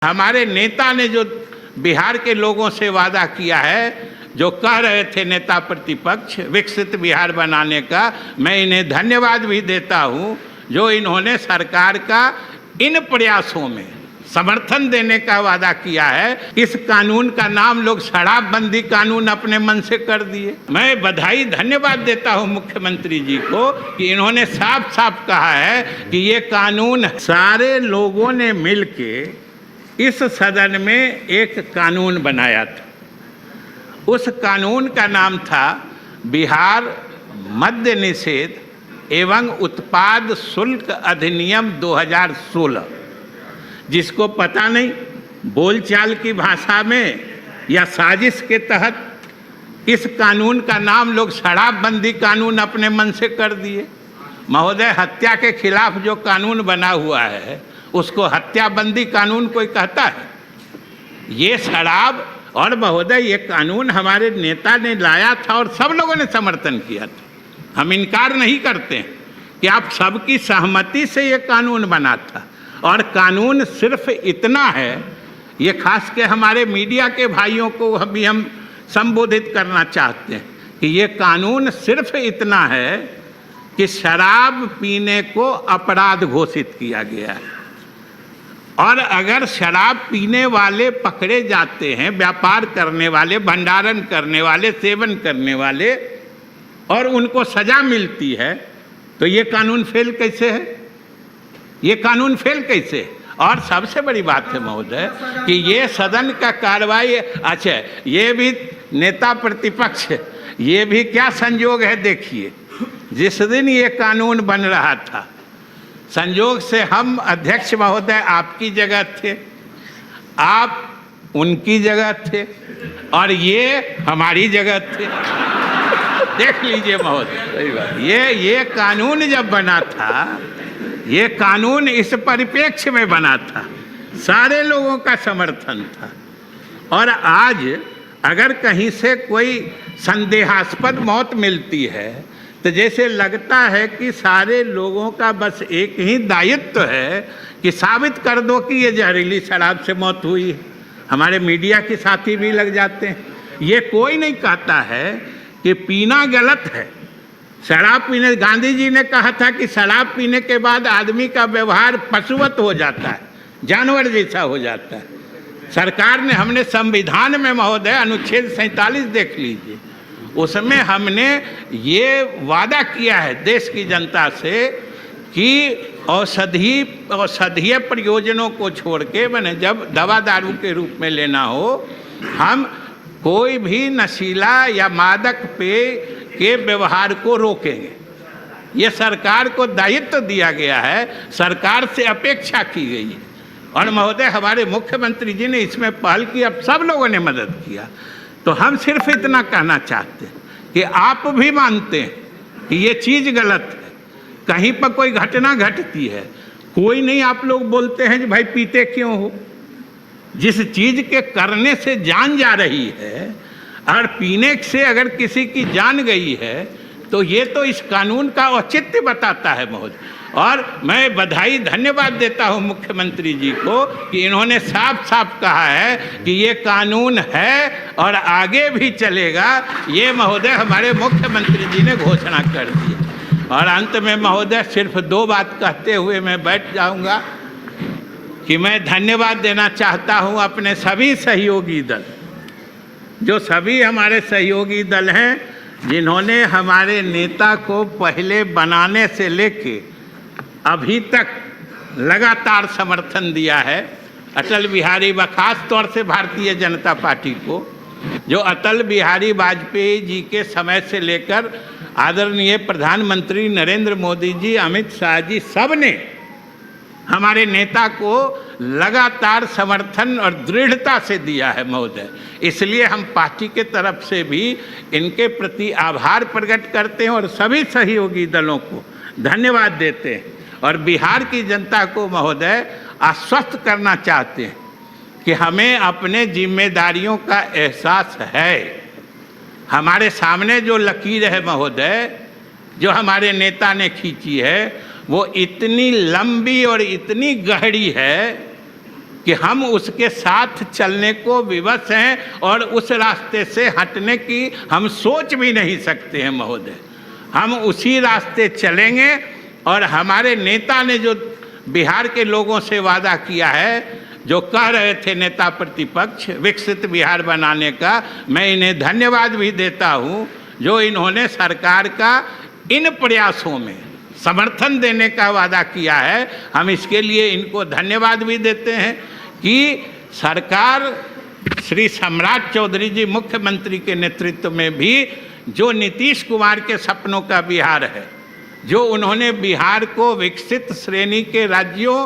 हमारे नेता ने जो बिहार के लोगों से वादा किया है, जो कह रहे थे नेता प्रतिपक्ष विकसित बिहार बनाने का, मैं इन्हें धन्यवाद भी देता हूं जो इन्होंने सरकार का इन प्रयासों में समर्थन देने का वादा किया है। इस कानून का नाम लोग शराबबंदी कानून अपने मन से कर दिए। मैं बधाई धन्यवाद देता हूं मुख्यमंत्री जी को कि इन्होंने साफ साफ कहा है कि ये कानून सारे लोगों ने मिलके इस सदन में एक कानून बनाया था। उस कानून का नाम था बिहार मद्य निषेध एवं उत्पाद शुल्क अधिनियम 2016। जिसको पता नहीं, बोलचाल की भाषा में या साजिश के तहत इस कानून का नाम लोग शराबबंदी कानून अपने मन से कर दिए। महोदय, हत्या के खिलाफ जो कानून बना हुआ है उसको हत्याबंदी कानून कोई कहता है? ये शराब, और महोदय ये कानून हमारे नेता ने लाया था और सब लोगों ने समर्थन किया था। हम इनकार नहीं करते हैं कि आप सबकी सहमति से ये कानून बना था। और कानून सिर्फ इतना है, ये खास के हमारे मीडिया के भाइयों को भी हम संबोधित करना चाहते हैं कि ये कानून सिर्फ इतना है कि शराब पीने को अपराध घोषित किया गया है। और अगर शराब पीने वाले पकड़े जाते हैं, व्यापार करने वाले, भंडारण करने वाले, सेवन करने वाले, और उनको सजा मिलती है, तो ये कानून फेल कैसे है? ये कानून फेल कैसे? और सबसे बड़ी बात है महोदय कि ये सदन का कार्रवाई, अच्छा ये भी नेता प्रतिपक्ष, ये भी क्या संयोग है देखिए। जिस दिन ये कानून बन रहा था, संयोग से हम अध्यक्ष महोदय आपकी जगह थे, आप उनकी जगह थे और ये हमारी जगह थे। देख लीजिए महोदय, ये कानून जब बना था, ये कानून इस परिप्रेक्ष्य में बना था, सारे लोगों का समर्थन था। और आज अगर कहीं से कोई संदेहास्पद मौत मिलती है तो जैसे लगता है कि सारे लोगों का बस एक ही दायित्व है कि साबित कर दो कि ये जहरीली शराब से मौत हुई है। हमारे मीडिया के साथी भी लग जाते हैं। ये कोई नहीं कहता है कि पीना गलत है। शराब पीने, गांधी जी ने कहा था कि शराब पीने के बाद आदमी का व्यवहार पशुवत हो जाता है, जानवर जैसा हो जाता है। सरकार ने, हमने संविधान में महोदय अनुच्छेद 47 देख लीजिए, उसमें हमने ये वादा किया है देश की जनता से कि औषधीय प्रयोजनों को छोड़ के, मैंने जब दवा दारू के रूप में लेना हो, हम कोई भी नशीला या मादक पेय के व्यवहार को रोकेंगे। ये सरकार को दायित्व दिया गया है, सरकार से अपेक्षा की गई है। और महोदय हमारे मुख्यमंत्री जी ने इसमें पहल की, अब सब लोगों ने मदद किया। तो हम सिर्फ इतना कहना चाहते हैं कि आप भी मानते हैं कि ये चीज़ गलत है, कहीं पर कोई घटना घटती है, कोई नहीं आप लोग बोलते हैं कि भाई पीते क्यों हो। जिस चीज़ के करने से जान जा रही है और पीने से अगर किसी की जान गई है तो ये तो इस कानून का औचित्य बताता है महोदय। और मैं बधाई धन्यवाद देता हूँ मुख्यमंत्री जी को कि इन्होंने साफ साफ कहा है कि ये कानून है और आगे भी चलेगा। ये महोदय हमारे मुख्यमंत्री जी ने घोषणा कर दी। और अंत में महोदय सिर्फ दो बात कहते हुए मैं बैठ जाऊँगा कि मैं धन्यवाद देना चाहता हूँ अपने सभी सहयोगी दल, जो सभी हमारे सहयोगी दल हैं जिन्होंने हमारे नेता को पहले बनाने से लेके अभी तक लगातार समर्थन दिया है। अटल बिहारी, खास तौर से भारतीय जनता पार्टी को, जो अटल बिहारी वाजपेयी जी के समय से लेकर आदरणीय प्रधानमंत्री नरेंद्र मोदी जी, अमित शाह जी, सब ने हमारे नेता को लगातार समर्थन और दृढ़ता से दिया है महोदय। इसलिए हम पार्टी के तरफ से भी इनके प्रति आभार प्रकट करते हैं और सभी सहयोगी दलों को धन्यवाद देते हैं। और बिहार की जनता को महोदय आश्वस्त करना चाहते हैं कि हमें अपने जिम्मेदारियों का एहसास है। हमारे सामने जो लकीर है महोदय, जो हमारे नेता ने खींची है, वो इतनी लंबी और इतनी गहरी है कि हम उसके साथ चलने को विवश हैं और उस रास्ते से हटने की हम सोच भी नहीं सकते हैं महोदय। हम उसी रास्ते चलेंगे और हमारे नेता ने जो बिहार के लोगों से वादा किया है, जो कह रहे थे नेता प्रतिपक्ष विकसित बिहार बनाने का, मैं इन्हें धन्यवाद भी देता हूं, जो इन्होंने सरकार का इन प्रयासों में समर्थन देने का वादा किया है। हम इसके लिए इनको धन्यवाद भी देते हैं कि सरकार श्री सम्राट चौधरी जी मुख्यमंत्री के नेतृत्व में भी जो नीतीश कुमार के सपनों का बिहार है, जो उन्होंने बिहार को विकसित श्रेणी के राज्यों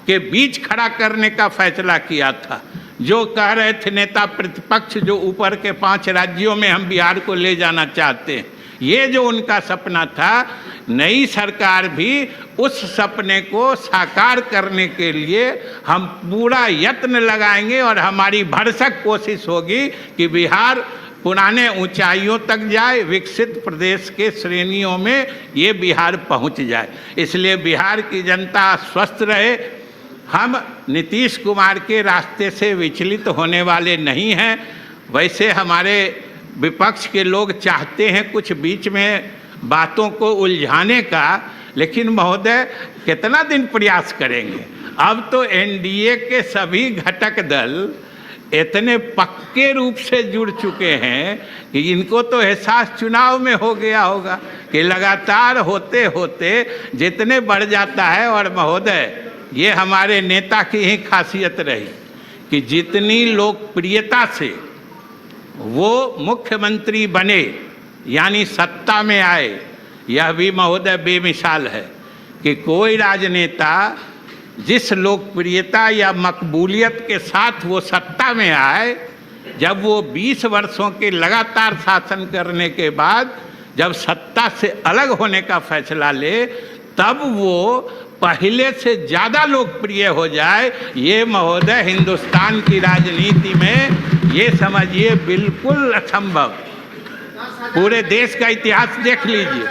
के बीच खड़ा करने का फैसला किया था, जो कह रहे थे नेता प्रतिपक्ष जो ऊपर के 5 राज्यों में हम बिहार को ले जाना चाहते हैं, ये जो उनका सपना था, नई सरकार भी उस सपने को साकार करने के लिए हम पूरा यत्न लगाएंगे और हमारी भरसक कोशिश होगी कि बिहार पुराने ऊंचाइयों तक जाए, विकसित प्रदेश के श्रेणियों में ये बिहार पहुंच जाए। इसलिए बिहार की जनता स्वस्थ रहे। हम नीतीश कुमार के रास्ते से विचलित होने वाले नहीं हैं। वैसे हमारे विपक्ष के लोग चाहते हैं कुछ बीच में बातों को उलझाने का, लेकिन महोदय कितना दिन प्रयास करेंगे। अब तो एनडीए के सभी घटक दल इतने पक्के रूप से जुड़ चुके हैं कि इनको तो एहसास चुनाव में हो गया होगा कि लगातार होते होते जितने बढ़ जाता है। और महोदय ये हमारे नेता की ही खासियत रही कि जितनी लोकप्रियता से वो मुख्यमंत्री बने यानी सत्ता में आए, यह भी महोदय बेमिसाल है कि कोई राजनेता जिस लोकप्रियता या मकबूलियत के साथ वो सत्ता में आए, जब वो 20 वर्षों के लगातार शासन करने के बाद जब सत्ता से अलग होने का फैसला ले, तब वो पहले से ज़्यादा लोकप्रिय हो जाए, ये महोदय हिंदुस्तान की राजनीति में ये समझिए बिल्कुल असंभव। पूरे देश का इतिहास देख लीजिए।